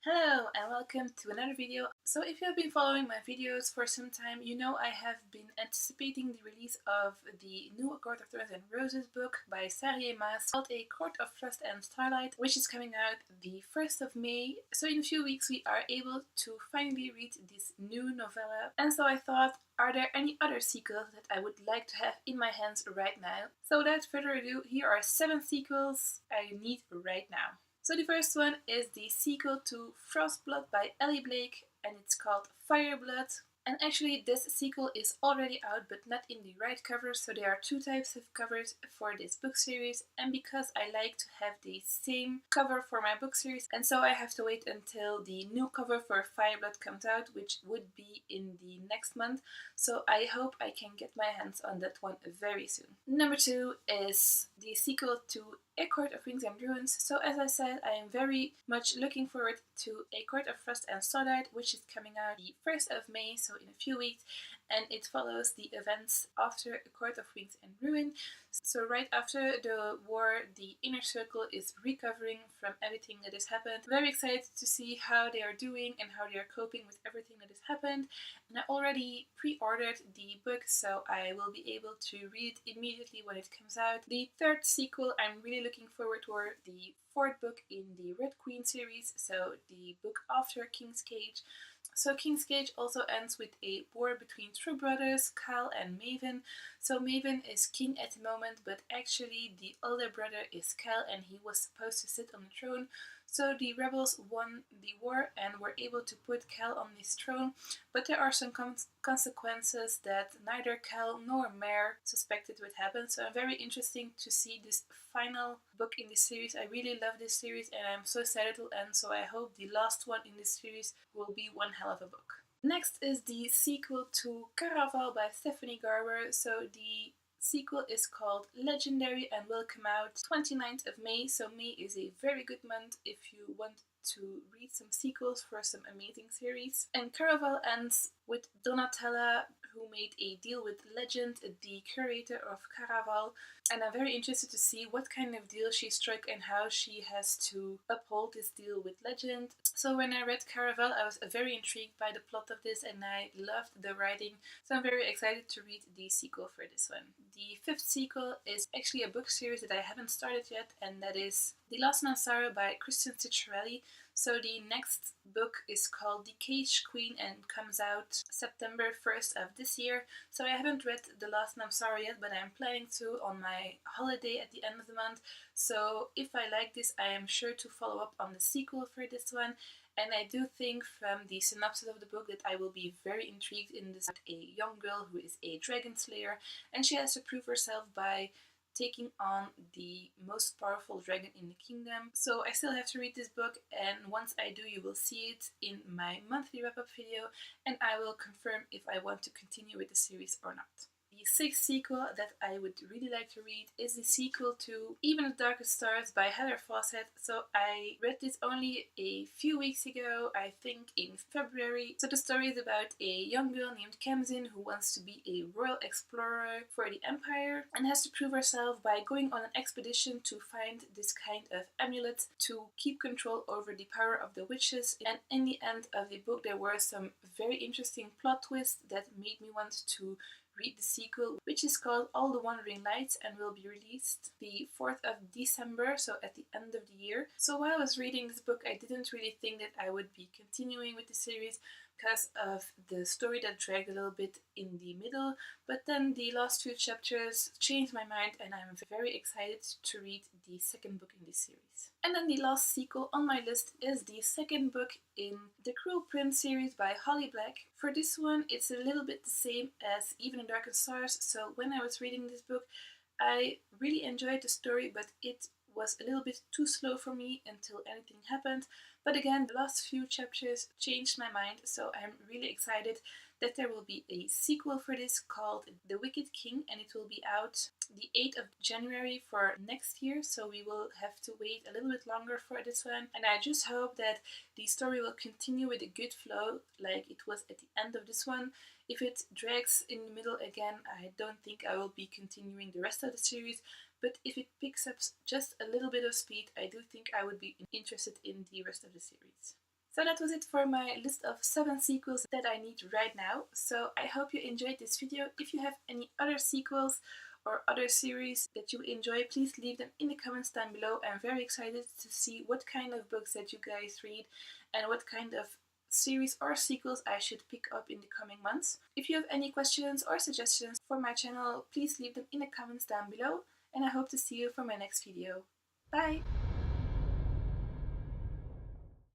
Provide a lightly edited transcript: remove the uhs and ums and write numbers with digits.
Hello and welcome to another video. So if you have been following my videos for some time, you know I have been anticipating the release of the new Eckhart of Thorns and Roses book by Sarah Maas called A Court of Frost and Starlight, which is coming out the 1st of May. So in a few weeks we are able to finally read this new novella. And so I thought, are there any other sequels that I would like to have in my hands right now? So without further ado, here are 7 sequels I need right now. So the first one is the sequel to Frostblood by Ellie Blake, and it's called Fireblood. And actually this sequel is already out, but not in the right cover, so there are 2 types of covers for this book series, and because I like to have the same cover for my book series, and so I have to wait until the new cover for Fireblood comes out, which would be in the next month, so I hope I can get my hands on that one very soon. Number 2 is the sequel to A Court of Wings and Ruins. So as I said, I am very much looking forward to A Court of Frost and Starlight, which is coming out the 1st of May, so in a few weeks, and it follows the events after A Court of Wings and Ruin. So right after the war, the inner circle is recovering from everything that has happened. Very excited to see how they are doing and how they are coping with everything that has happened. And I already pre-ordered the book, so I will be able to read it immediately when it comes out. The third sequel I'm really looking forward to, the 4th book in the Red Queen series, so the book after King's Cage. So King's Cage also ends with a war between 2 brothers, Cal and Maven. So Maven is king at the moment, but actually the older brother is Cal and he was supposed to sit on the throne. So the rebels won the war and were able to put Cal on his throne, but there are some consequences that neither Cal nor Mare suspected would happen. So I'm very interested to see this final book in this series. I really love this series and I'm so sad it will end, so I hope the last one in this series will be one hell of a book. Next is the sequel to Caraval by Stephanie Garber. So the sequel is called Legendary and will come out 29th of May, so May is a very good month if you want to read some sequels for some amazing series. And Caraval ends with Donatella, who made a deal with Legend, the curator of Caraval, and I'm very interested to see what kind of deal she struck and how she has to uphold this deal with Legend. So when I read Caraval, I was very intrigued by the plot of this and I loved the writing, so I'm very excited to read the sequel for this one. The 5th sequel is actually a book series that I haven't started yet, and that is The Last Man of Sorrow by Kristen Ciccarelli. So the next book is called The Cage Queen and comes out September 1st of this year. So I haven't read The Last Man of Sorrow yet, but I'm planning to on my holiday at the end of the month. So if I like this, I am sure to follow up on the sequel for this one. And I do think from the synopsis of the book that I will be very intrigued in this. A young girl who is a dragon slayer, and she has to prove herself by taking on the most powerful dragon in the kingdom. So I still have to read this book, and once I do, you will see it in my monthly wrap-up video, and I will confirm if I want to continue with the series or not. The 6th sequel that I would really like to read is the sequel to Even the Darkest Stars by Heather Fawcett. So I read this only a few weeks ago, I think in February. So the story is about a young girl named Kamzin who wants to be a royal explorer for the Empire and has to prove herself by going on an expedition to find this kind of amulet to keep control over the power of the witches. And in the end of the book there were some very interesting plot twists that made me want to read the sequel, which is called All the Wandering Lights and will be released the 4th of December, so at the end of the year. So while I was reading this book, I didn't really think that I would be continuing with the series because of the story that dragged a little bit in the middle, but then the last 2 chapters changed my mind and I'm very excited to read the 2nd book in this series. And then the last sequel on my list is the 2nd book in the Cruel Prince series by Holly Black. For this one, it's a little bit the same as Even the Darkest Stars, so when I was reading this book, I really enjoyed the story, but it was a little bit too slow for me until anything happened. But again, the last few chapters changed my mind, so I'm really excited that there will be a sequel for this called The Wicked King, and it will be out the 8th of January for next year, so we will have to wait a little bit longer for this one. And I just hope that the story will continue with a good flow like it was at the end of this one. If it drags in the middle again, I don't think I will be continuing the rest of the series, but if it picks up just a little bit of speed, I do think I would be interested in the rest of the series. So that was it for my list of 7 sequels that I need right now. So I hope you enjoyed this video. If you have any other sequels or other series that you enjoy, please leave them in the comments down below. I'm very excited to see what kind of books that you guys read and what kind of series or sequels I should pick up in the coming months. If you have any questions or suggestions for my channel, please leave them in the comments down below, and I hope to see you for my next video. Bye!